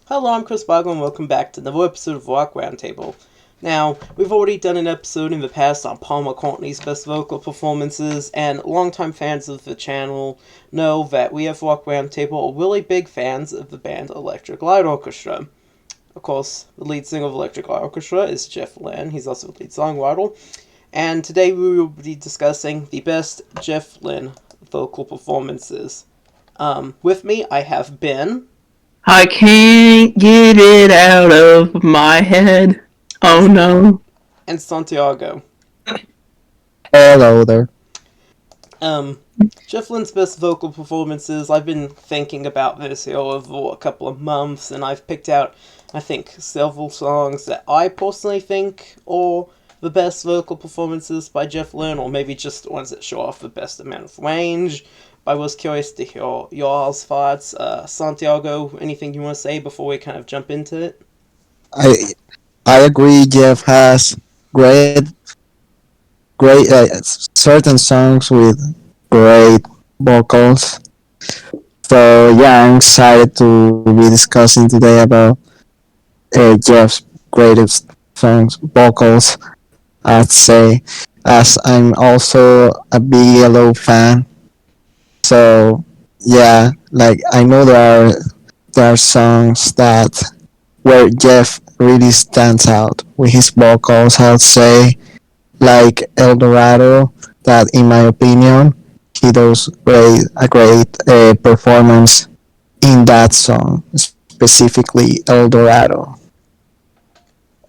Hello, I'm Chris Boggle, and welcome back to another episode of Rock Roundtable. Now, we've already done an episode in the past on Paul McCartney's best vocal performances, and longtime fans of the channel know that we have Rock Roundtable are really big fans of the band Electric Light Orchestra. Of course, the lead singer of Electric Light Orchestra is Jefflynne. He's also the lead songwriter. And today we will be discussing the best Jefflynne vocal performances. With me, I have Ben. I can't get it out of my head. Oh no. And Santiago. Hello there. Jefflynne's best vocal performances, I've been thinking about this here over a couple of months, and I've picked out, I think, several songs that I personally think are the best vocal performances by Jefflynne, or maybe just the ones that show off the best amount of range. I was curious to hear y'all's thoughts. Santiago, anything you want to say before we kind of jump into it? I agree. Jeff has great certain songs with great vocals. So yeah, I'm excited to be discussing today about Jeff's greatest songs vocals. I'd say, as I'm also a big Yellow fan. So yeah, like I know there are songs that where Jeff really stands out with his vocals. I'd say like Eldorado, that in my opinion he does a great performance in that song, specifically Eldorado.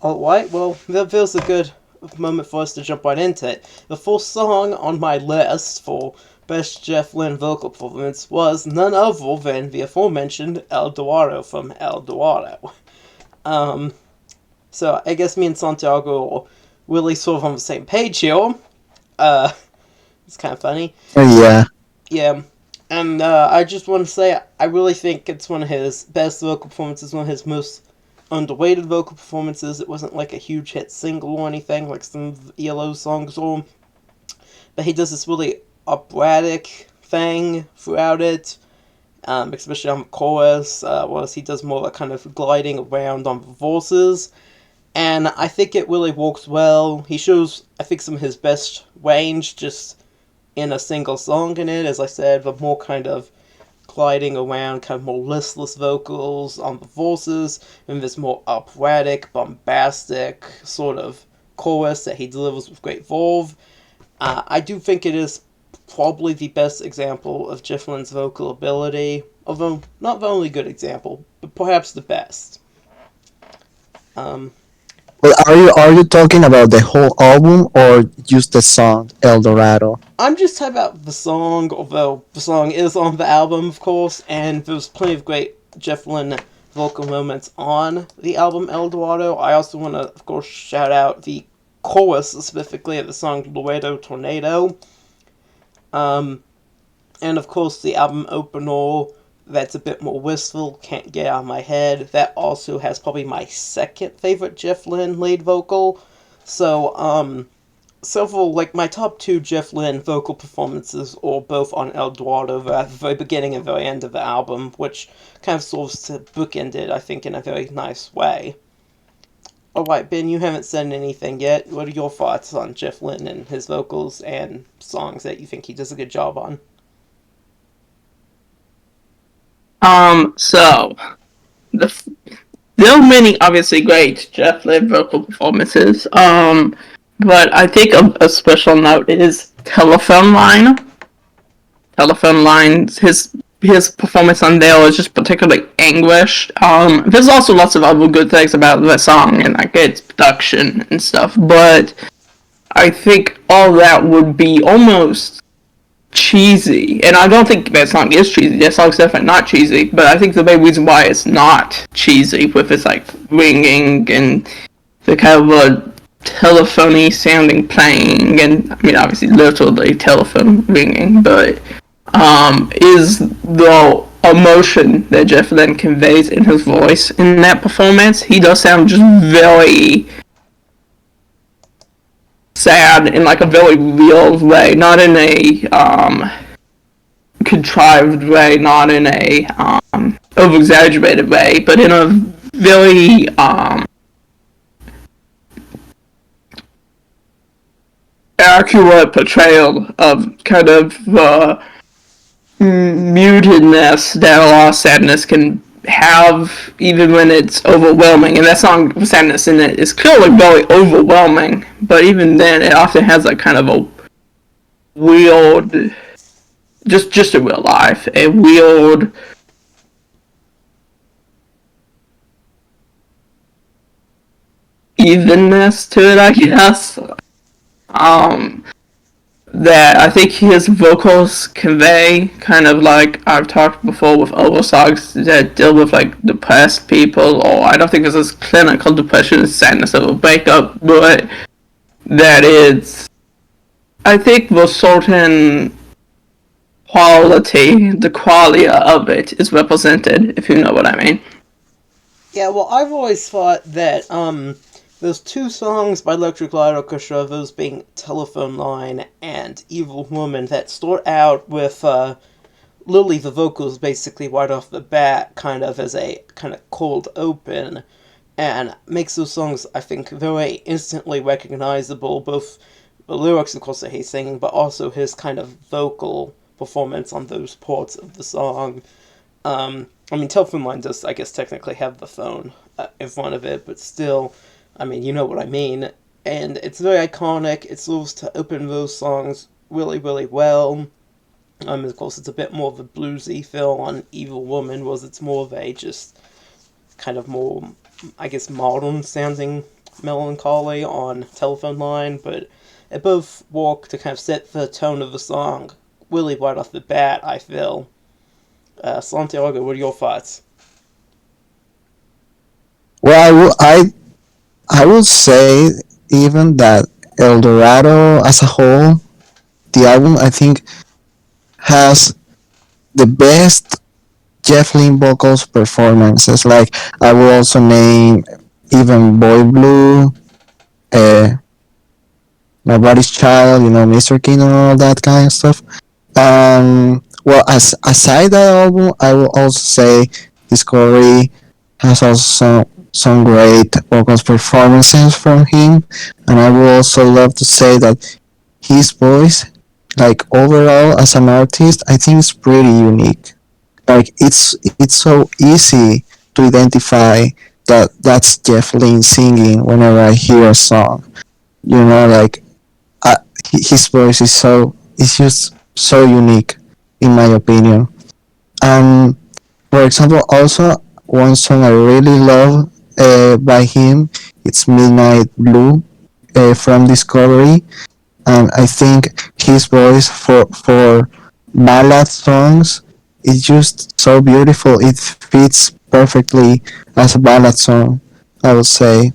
Alright, well, that feels a good moment for us to jump right into it. The first song on my list for best Jefflynne vocal performance was none other than the aforementioned Eldorado from Eldorado. So I guess me and Santiago are really sort of on the same page here. It's kind of funny. Yeah. Yeah. And I just want to say, I really think it's one of his best vocal performances, one of his most underrated vocal performances. It wasn't like a huge hit single or anything like some of the ELO songs or, but he does this really operatic thing throughout it, especially on the chorus, whereas he does more like kind of gliding around on the voices, and I think it really works well. He shows, I think, some of his best range just in a single song in it, as I said, but more kind of gliding around, kind of more listless vocals on the voices, and this more operatic, bombastic sort of chorus that he delivers with great verve. I do think it is probably the best example of Jefflynne's vocal ability, although not the only good example, but perhaps the best. Well, are you talking about the whole album or just the song Eldorado? I'm just talking about the song, although the song is on the album, of course, and there's plenty of great Jefflynne vocal moments on the album Eldorado. I also want to, of course, shout out the chorus, specifically of the song Laredo Tornado. And of course, the album opener, that's a bit more wistful, Can't Get Out of My Head. That also has probably my second favorite Jefflynne lead vocal. So, several, like, my top two Jefflynne vocal performances are both on Eldorado at the very beginning and very end of the album, which kind of serves to bookend it, I think, in a very nice way. Alright, Ben, you haven't said anything yet. What are your thoughts on Jefflynne and his vocals and songs that you think he does a good job on? So there are many obviously great Jefflynne vocal performances. But I think a special note is Telephone Line. Telephone Lines, his performance on there was just particularly anguished. There's also lots of other good things about the song and like its production and stuff, but I think all that would be almost cheesy, and I don't think that song is cheesy. That song's definitely not cheesy, but I think the main reason why it's not cheesy with its like ringing and the kind of telephony sounding playing, and I mean obviously literally telephone ringing, but is the emotion that Jefflynne conveys in his voice in that performance. He does sound just very sad in like a very real way, not in a contrived way, not in a over-exaggerated way, but in a very accurate portrayal of kind of mutedness that a lot of sadness can have, even when it's overwhelming. And that song, Sadness in it, is clearly very overwhelming, but even then, it often has like kind of a weird, just in real life, a weird evenness to it, I guess. That I think his vocals convey, kind of like I've talked before with other songs that deal with like depressed people, or I don't think this is clinical depression and sadness of a breakup, but that is, I think the certain quality, the qualia of it is represented, if you know what I mean. Yeah, well, I've always thought that, there's two songs by Electric Light Orchestra, those being Telephone Line and Evil Woman, that start out with, Lily, the vocals, basically right off the bat, kind of as a kind of cold open, and makes those songs, I think, very instantly recognizable, both the lyrics, of course, that he's singing, but also his kind of vocal performance on those parts of the song. I mean, Telephone Line does, I guess, technically have the phone in front of it, but still, I mean, you know what I mean. And it's very iconic. It serves to open those songs really, really well. Of course, it's a bit more of a bluesy feel on Evil Woman, whereas it's more of a just kind of more, I guess, modern sounding melancholy on Telephone Line, but it both work to kind of set the tone of the song really right off the bat, I feel. Santiago, what are your thoughts? Well, I will say even that Eldorado as a whole, the album I think has the best Jefflynne vocals performances. Like I will also name even Boy Blue, uh, Nobody's Child, Mr. King and all that kind of stuff. Well, as aside that album, I will also say Discovery has also some great vocals performances from him, and I would also love to say that his voice, like overall as an artist, I think is pretty unique. Like it's so easy to identify that that's Jeff Lynne singing whenever I hear a song. Like uh, his voice is just so unique, in my opinion. And for example, also one song I really love by him, it's Midnight Blue from Discovery, and I think his voice for ballad songs is just so beautiful. It fits perfectly as a ballad song, I would say.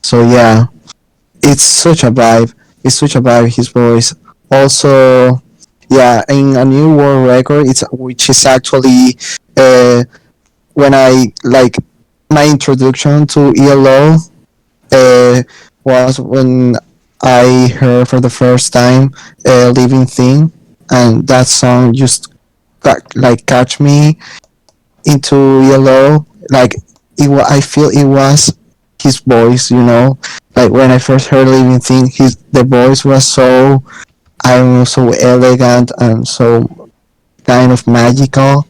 So yeah, it's such a vibe. It's such a vibe. His voice. Also, yeah, in a new world record, it's which is actually when I like my introduction to ELO was when I heard for the first time Livin Thing, and that song just like catch me into yellow. Like I feel it was his voice. Like when I first heard Living Thing, the voice was so, I don't know, so elegant and so kind of magical.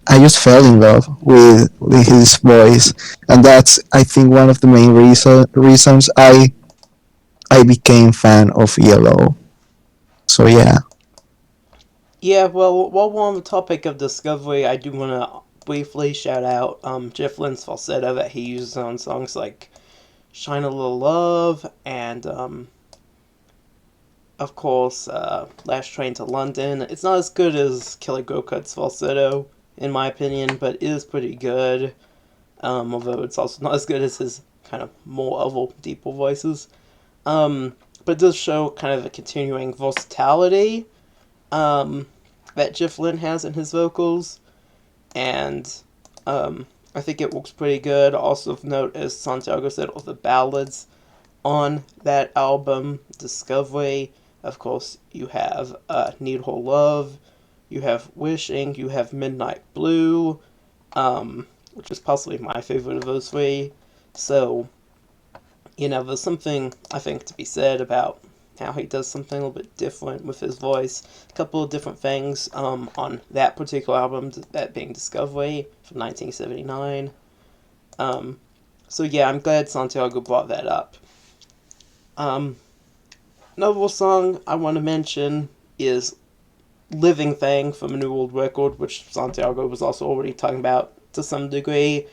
I just fell in love with his voice, and that's I think one of the main reasons I became fan of Yellow. So yeah. Yeah, well, while we're on the topic of Discovery, I do want to briefly shout out Jefflynne's falsetto that he uses on songs like Shine a Little Love and, of course, Last Train to London. It's not as good as Kelly Gokut's falsetto, in my opinion, but it is pretty good. Although it's also not as good as his kind of more oval, deeper voices. But it does show kind of a continuing versatility that Jefflynne has in his vocals, and I think it works pretty good. Also of note, as Santiago said, all the ballads on that album, Discovery. Of course, you have Need Her Love, you have Wishing, you have Midnight Blue, which is possibly my favorite of those three. So, there's something, I think, to be said about how he does something a little bit different with his voice. A couple of different things on that particular album, that being Discovery from 1979. So yeah, I'm glad Santiago brought that up. Another song I want to mention is Living Thing from A New World Record, which Santiago was also already talking about to some degree.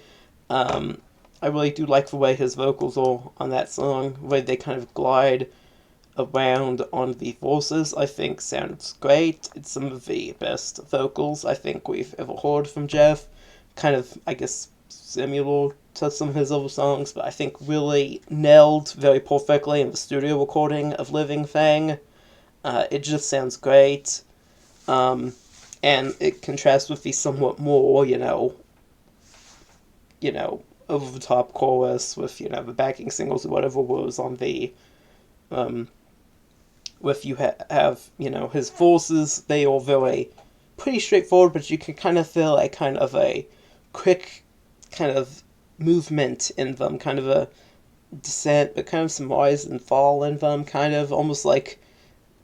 I really do like the way his vocals are on that song, the way they kind of glide around on the voices, I think sounds great. It's some of the best vocals I think we've ever heard from Jeff. Kind of, I guess, similar to some of his other songs, but I think really nailed very perfectly in the studio recording of Living Thing. It just sounds great. And it contrasts with the somewhat more, over the top chorus with, the backing singles or whatever was on the, with you have, his forces, they are very, pretty straightforward, but you can kind of feel a kind of a quick kind of movement in them, kind of a descent, but kind of some rise and fall in them, kind of almost like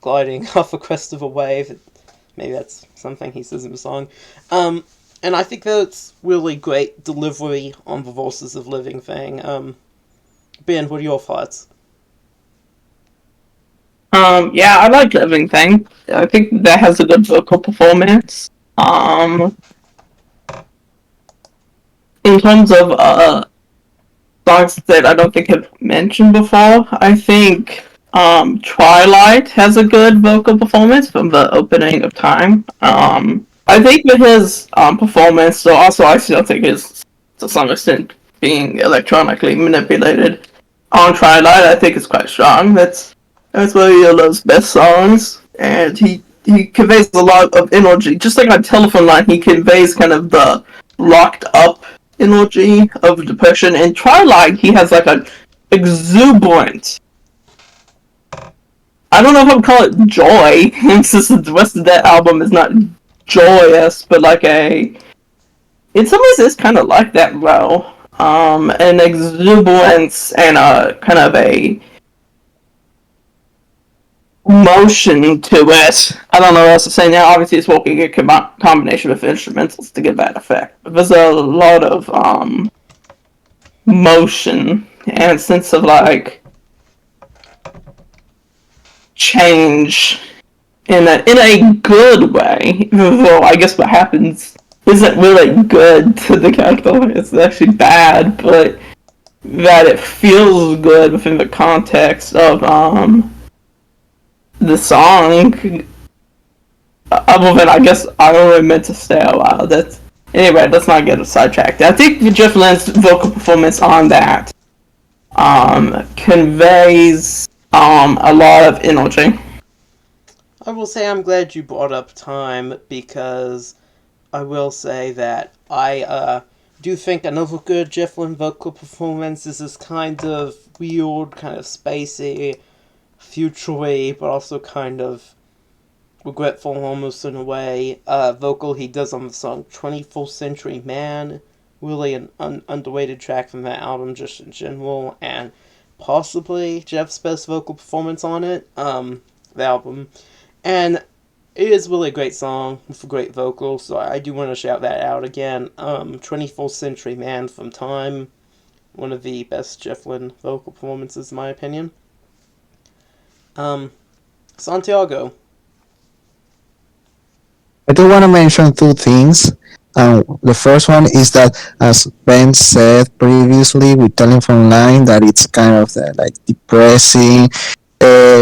gliding off a crest of a wave. Maybe that's something he says in the song. And I think that's really great delivery on the voices of Living Thing. Ben, what are your thoughts? Yeah, I like Living Thing. I think that has a good vocal performance. In terms of songs that I don't think have mentioned before, I think Twilight has a good vocal performance from the opening of Time. I think with his performance, so also I still think his, to some extent, being electronically manipulated on Twilight, I think is quite strong. That's one of those best songs, and he conveys a lot of energy. Just like on Telephone Line, he conveys kind of the locked up energy of depression. In Twilight, he has like an exuberant, I don't know if I would call it joy, since the rest of that album is not joyous, but like in some ways it's kind of like that though. An exuberance and a kind of a motion to it. I don't know what else to say now. Obviously, it's working a combination of instrumentals to get that effect. But there's a lot of motion and sense of like change in a good way. Though I guess what happens isn't really good to the character. It's actually bad, but that it feels good within the context of the song. Other than I guess I only meant to stay a while. That's anyway. Let's not get sidetracked. I think Jefflynne's vocal performance on that conveys a lot of energy. I will say I'm glad you brought up Time, because I will say that I do think another good Jefflynne vocal performance is this kind of weird, kind of spacey, future-y, but also kind of regretful almost in a way, vocal he does on the song 24th Century Man. Really an underrated track from that album just in general, and possibly Jeff's best vocal performance on it, the album. And it is really a great song with a great vocal, so I do want to shout that out again. 24th Century Man from Time, one of the best Jefflynne vocal performances in my opinion. Santiago. I do want to mention two things. The first one is that, as Ben said previously with Telephone Line, that it's kind of like depressing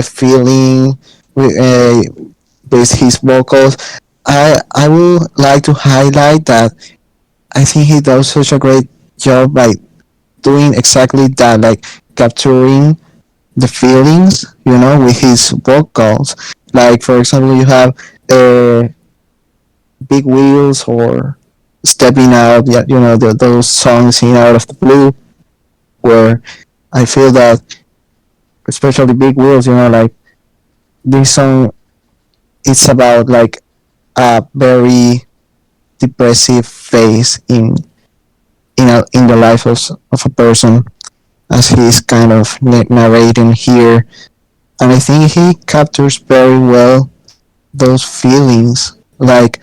feeling with his vocals. I would like to highlight that I think he does such a great job by doing exactly that, like capturing the feelings, with his vocals. Like, for example, you have Big Wheels or Stepping Out, yeah, those songs in Out of the Blue, where I feel that, especially Big Wheels, like this song, it's about like a very depressive phase in the life of a person, as he's kind of narrating here. And I think he captures very well those feelings, like,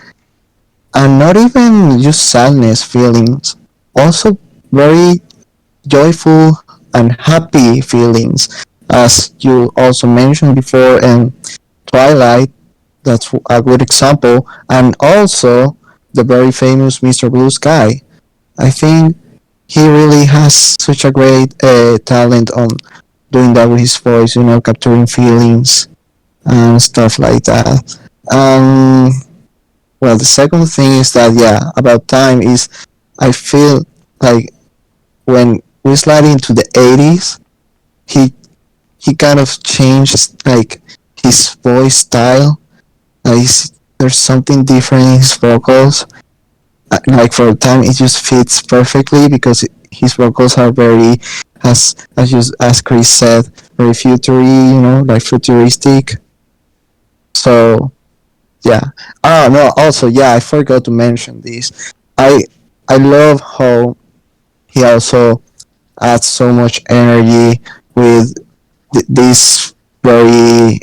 and not even just sadness feelings, also very joyful and happy feelings, as you also mentioned before. And Twilight, that's a good example, and also the very famous Mr. Blue Sky. I think he really has such a great talent on doing that with his voice, capturing feelings and stuff like that. Um, well, the second thing is that, yeah, about time is, I feel like when we slide into the 80s, he he kind of changed like his voice style. There's something different in his vocals. Like for a time, it just fits perfectly because his vocals are very, as Chris said, very like futuristic. So yeah. Oh no. Also, yeah, I forgot to mention this. I I love how he also adds so much energy with these very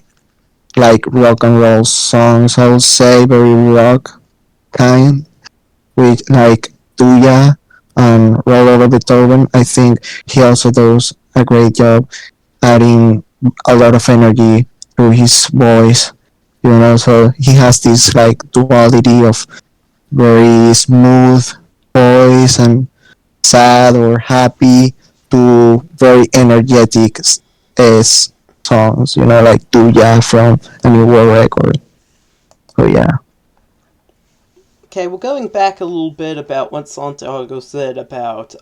like rock and roll songs. I would say very rock kind, with like Tuya and Roll Over Beethoven. I think he also does a great job adding a lot of energy through his voice. So he has this like duality of very smooth voice and sad or happy to very energetic songs, like Tuya from a New World Record. So yeah. Okay, well, going back a little bit about what Santiago said about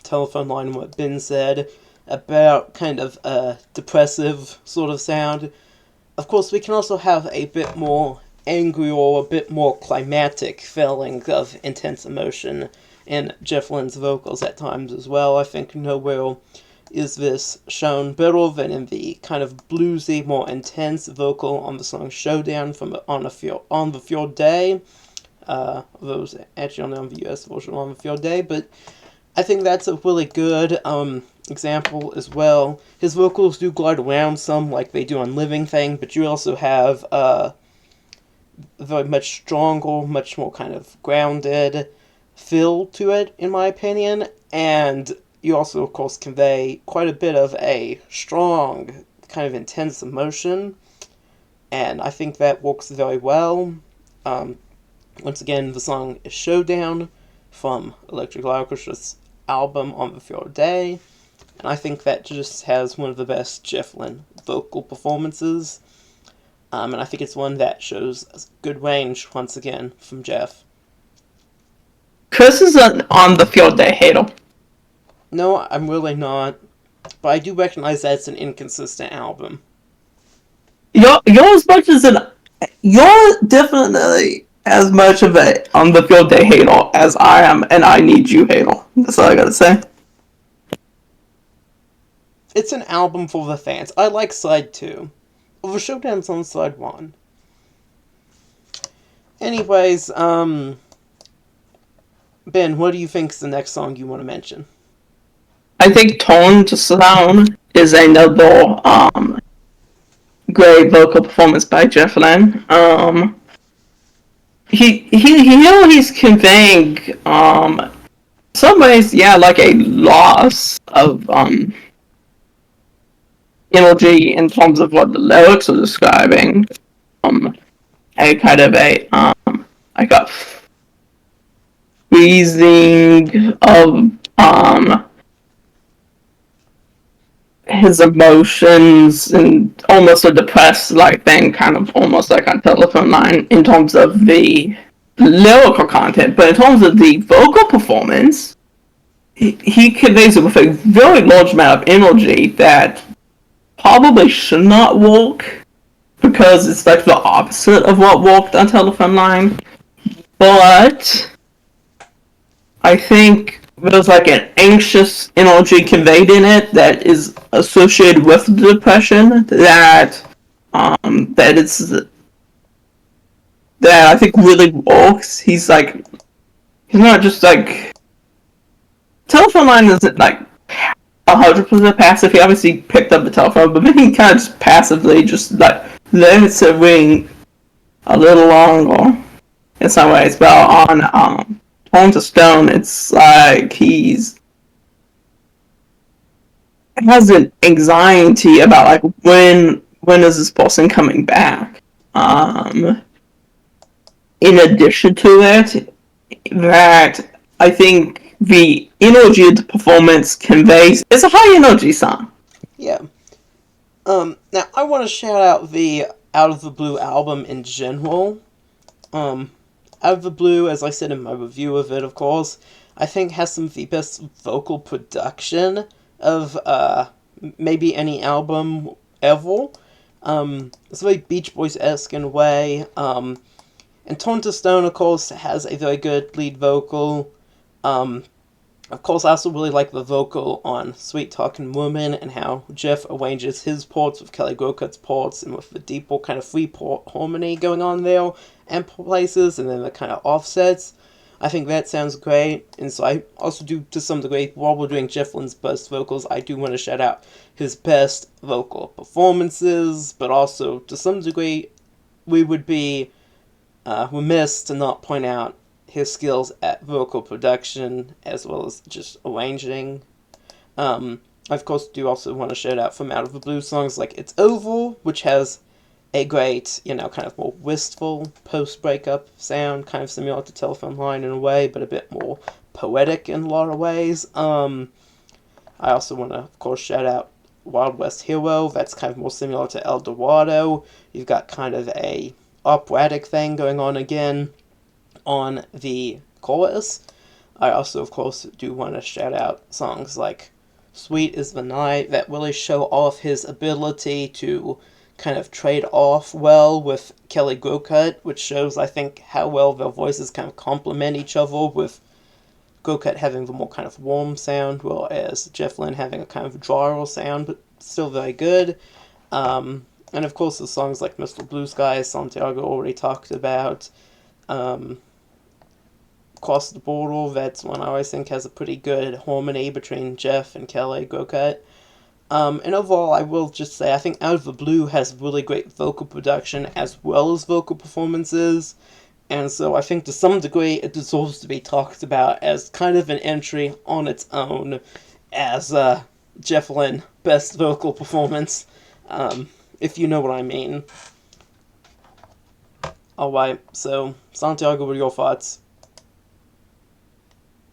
Telephone Line and what Ben said about kind of a depressive sort of sound, of course, we can also have a bit more angry or a bit more climatic feeling of intense emotion in Jefflynne's vocals at times as well. I think nowhere is this shown better than in the kind of bluesy, more intense vocal on the song Showdown from On the Fjord Day. Those actually on the US version on the Fjord Day, but I think that's a really good example as well. His vocals do glide around some like they do on Livin Thing, but you also have very much stronger, much more kind of grounded feel to it, in my opinion, and you also, of course, convey quite a bit of a strong, kind of intense emotion, and I think that works very well. Once again, the song is Showdown from Electric Light Orchestra's album On the Fjord Day, and I think that just has one of the best Jefflynne vocal performances, and I think it's one that shows good range, once again, from Jeff. Chris is on the Fjord Day hater. No, I'm really not, but I do recognize that it's an inconsistent album. You're definitely as much of a on the Fjord Day hater as I am, and I Need You hater. That's all I gotta say. It's an album for the fans. I like side 2. Well, the Showdown's on side 1. Anyways, Ben, what do you think's the next song you want to mention? I think Tone to Sound is another great vocal performance by Jefflynne. He's conveying some ways, yeah, like a loss of energy in terms of what the lyrics are describing. A kind of like a freezing of his emotions and almost a depressed like thing, kind of almost like on Telephone Line in terms of the lyrical content, but in terms of the vocal performance, he conveys it with a very large amount of energy that probably should not work because it's like the opposite of what worked on Telephone Line. But I think there's like an anxious energy conveyed in it that is associated with the depression that that I think really works. He's not just like telephone line isn't like 100% passive. He obviously picked up the telephone, but then he kind of just passively just like lets it ring a little longer in some ways. But on Tone to Stone, it's like he's has an anxiety about like when is this person coming back. In addition to that I think the energy the performance conveys is a high energy song. Yeah. Now I want to shout out the Out of the Blue album in general. Out of the Blue, as I said in my review of it, of course, I think has some of the best vocal production of maybe any album ever. It's very Beach Boys-esque in a way. And Tone to Stone, of course, has a very good lead vocal. Of course, I also really like the vocal on Sweet Talking Woman and how Jeff arranges his parts with Kelly Grocut's parts and with the deeper kind of free harmony going on there and places and then the kind of offsets. I think that sounds great. And so I also do, to some degree, while we're doing Jefflynne's best vocals, I do want to shout out his best vocal performances, but also, to some degree, we would be remiss to not point out his skills at vocal production as well as just arranging. I of course do also want to shout out from Out of the Blue songs like It's Over, which has a great, kind of more wistful post-breakup sound, kind of similar to Telephone Line in a way, but a bit more poetic in a lot of ways. I also want to, of course, shout out Wild West Hero. That's kind of more similar to Eldorado. You've got kind of a operatic thing going on again on the chorus. I also, of course, do want to shout out songs like Sweet is the Night that really show off his ability to kind of trade off well with Kelly Grocut, which shows, I think, how well their voices kind of complement each other, with Grocut having the more kind of warm sound, whereas Jefflynne having a kind of drier sound, but still very good. And of course, the songs like Mr. Blue Sky, Santiago already talked about. Across the Border, that's one I always think has a pretty good harmony between Jeff and Kelly Grocut. And overall, I will just say, I think Out of the Blue has really great vocal production as well as vocal performances. And so I think to some degree it deserves to be talked about as kind of an entry on its own as Jefflynne best vocal performance, if you know what I mean. Alright, so Santiago, what are your thoughts?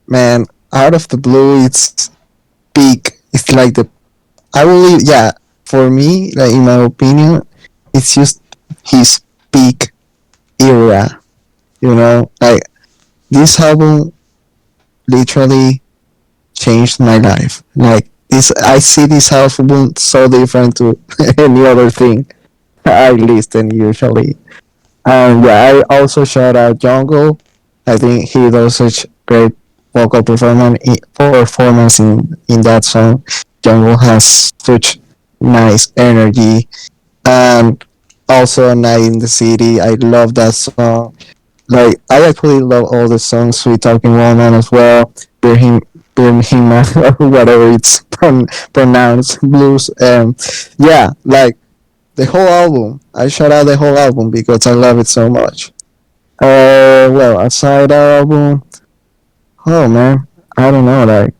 Man, Out of the Blue, it's peak. It's like I believe, yeah, for me, like in my opinion, it's just his peak era. Like this album literally changed my life. Like this, I see this album so different to any other thing I listen usually. Yeah, I also shout out Jungle. I think he does such great vocal performance in that song. Jungle has such nice energy, and also Night in the City. I love that song. Like I actually love all the songs. Sweet Talking Woman as well. Burn him or whatever it's pronounced. Blues. Yeah, like the whole album. I shout out the whole album because I love it so much. Well, aside that album, oh man, I don't know. Like,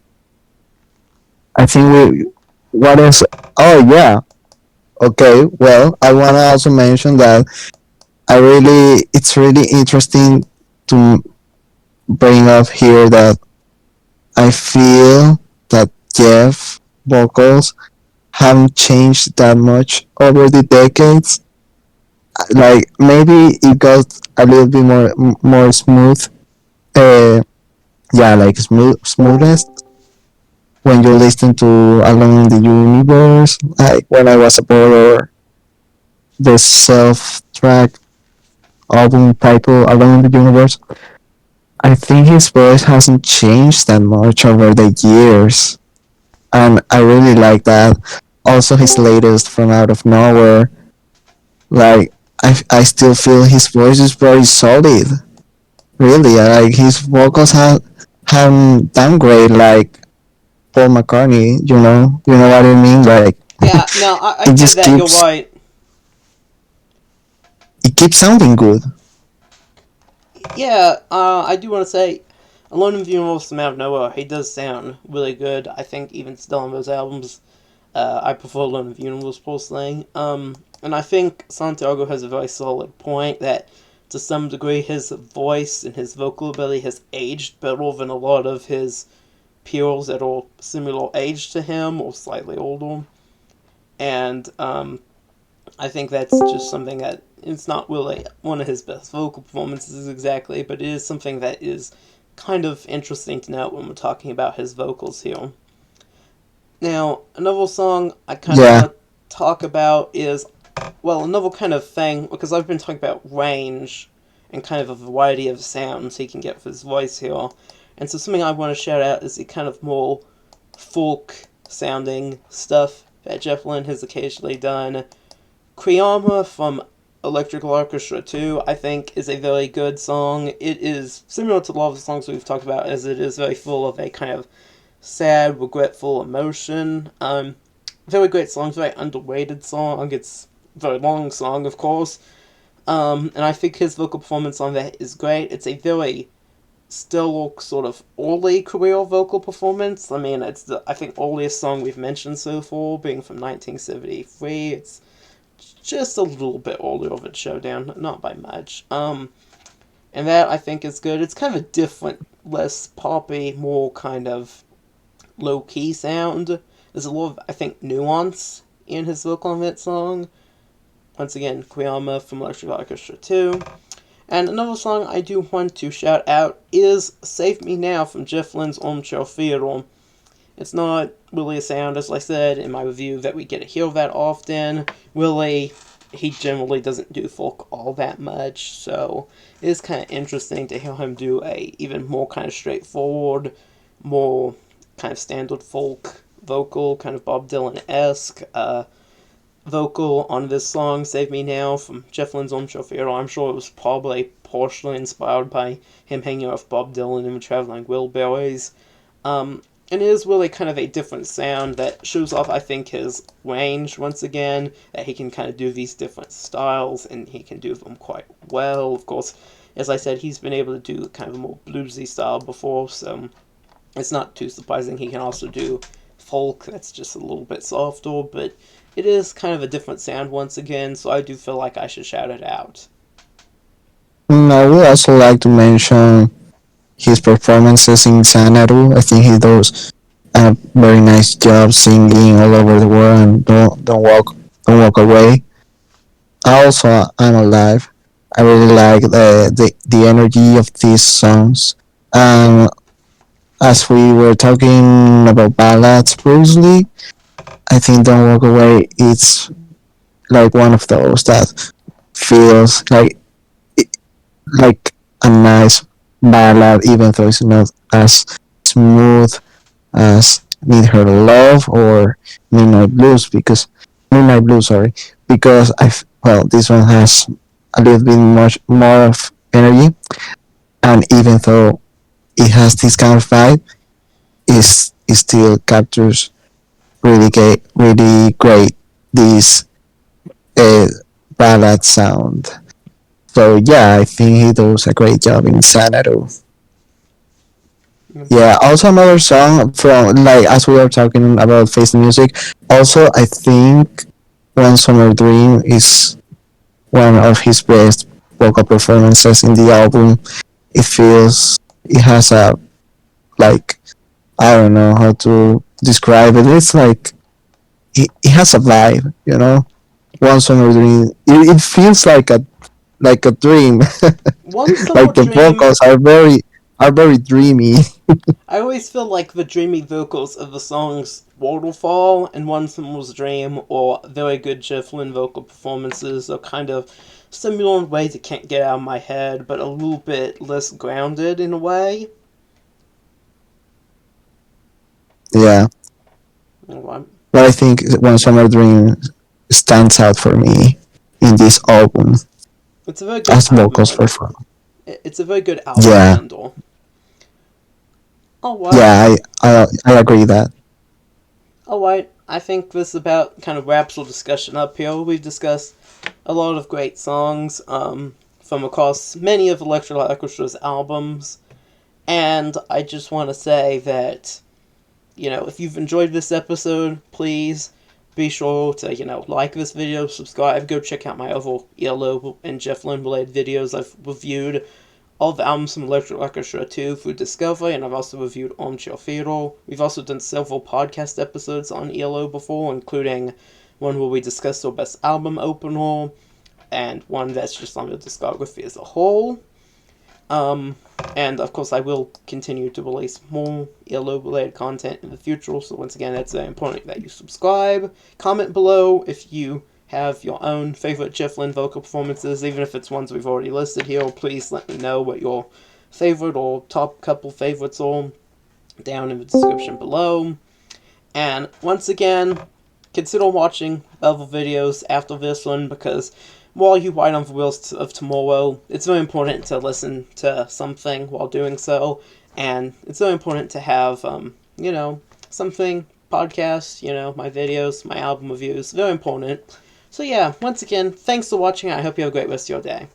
I think what else? Oh yeah, okay. Well, I wanna also mention that it's really interesting to bring up here that I feel that Jeff vocals haven't changed that much over the decades. Like maybe it got a little bit more smooth. Uh, yeah, like smoothest when you listen to Alone in the Universe, like When I Was a Boy, or the self-track album title Alone in the Universe. I think his voice hasn't changed that much over the years, and I really like that. Also, his latest, From Out of Nowhere, like I still feel his voice is very solid. Really, like his vocals haven't downgrade like Paul McCartney. You know what I mean. Like Yeah, no, I it get just that. You're keeps right. it keeps sounding good. Yeah, I do want to say, Alone in Funerals from Out of Nowhere, he does sound really good. I think even still on those albums, I prefer Alone in Funerals personally. And I think Santiago has a very solid point that to some degree his voice and his vocal ability has aged better than a lot of his peers that are similar age to him or slightly older. And I think that's just something that it's not really one of his best vocal performances exactly, but it is something that is kind of interesting to note when we're talking about his vocals here. Now, another song I kind of Yeah, want to talk about is, well, another kind of thing, because I've been talking about range and kind of a variety of sounds he can get with his voice here. And so something I want to shout out is the kind of more folk sounding stuff that Jefflynne has occasionally done. Kuiama from Electrical Orchestra 2, I think, is a very good song. It is similar to a lot of the songs we've talked about, as it is very full of a kind of sad, regretful emotion. Very great song, very underrated song. It's a very long song, of course. And I think his vocal performance on that is great. It's a very still sort of early career vocal performance. I mean, it's the I think earliest song we've mentioned so far, being from 1973. It's just a little bit older than Showdown, not by much. And that I think is good. It's kind of a different, less poppy, more kind of low key sound. There's a lot of I think nuance in his vocal on that song. Once again, Kuiama from Electric Orchestra 2. And another song I do want to shout out is Save Me Now from Jefflynne's Armchair Theater. It's not really a sound, as I said in my review, that we get to hear that often. Willie, he generally doesn't do folk all that much, so it is kind of interesting to hear him do a even more kind of straightforward, more kind of standard folk vocal, kind of Bob Dylan-esque vocal on this song, Save Me Now, from Jefflynne's Armchair Theater. I'm sure it was probably partially inspired by him hanging out with Bob Dylan and the Traveling Wilburys. And it is really kind of a different sound that shows off, I think, his range once again, that he can kind of do these different styles, and he can do them quite well. Of course, as I said, he's been able to do kind of a more bluesy style before, so it's not too surprising he can also do folk that's just a little bit softer, but it is kind of a different sound once again, so I do feel like I should shout it out. I would also like to mention his performances in Xanadu. I think he does a very nice job singing all over the world and don't walk away. Also, I'm alive. I really like the energy of these songs. Um, as we were talking about ballads previously, I think "Don't Walk Away" it's like one of those that feels like a nice ballad, even though it's not as smooth as Need Her Love or Midnight Blues, because Midnight Blues, sorry, because well, this one has a little bit much more of energy, and even though it has this kind of vibe, it still captures really great this uh, ballad sound. So yeah, I think he does a great job in Xanadu. Yeah, also another song from, like, as we are talking about face music. Also, I think One Summer Dream is one of his best vocal performances in the album. It has a, like, I don't know how to describe it. It's like it has a vibe, you know. One Summer Dream. It feels like a dream. One Summer Like the Dream, vocals are very dreamy. I always feel like the dreamy vocals of the songs Waterfall and One Summer's Dream or very good Jefflynne vocal performances are kind of similar in ways it can't get out of my head, but a little bit less grounded in a way. Yeah, You know, but I think One Summer Dream stands out for me. in this album It's a very good as album vocals ender. perform. It's a very good album Yeah, ender. Alright. yeah, I agree that. Alright. I think this about kind of wraps the discussion up here. We've discussed a lot of great songs from across many of Electric Orchestra's albums. And I just want to say that, if you've enjoyed this episode, please be sure to, like this video, subscribe, go check out my other ELO and Jefflynne related videos. I've reviewed all the albums from Electric Orchestra 2 through Discovery, and I've also reviewed Armchair Theatre. We've also done several podcast episodes on ELO before, including one where we discussed our best album opener, and one that's just on the discography as a whole. And of course I will continue to release more ELO-related content in the future, so once again, it's very important that you subscribe. Comment below if you have your own favorite Jefflynne vocal performances, even if it's ones we've already listed here. Please let me know what your favorite or top couple favorites are down in the description below. And once again, consider watching other videos after this one, because while you write on the wheels of tomorrow, it's very important to listen to something while doing so, and it's very important to have, something, podcasts, my videos, my album reviews, very important. So yeah, once again, thanks for watching, I hope you have a great rest of your day.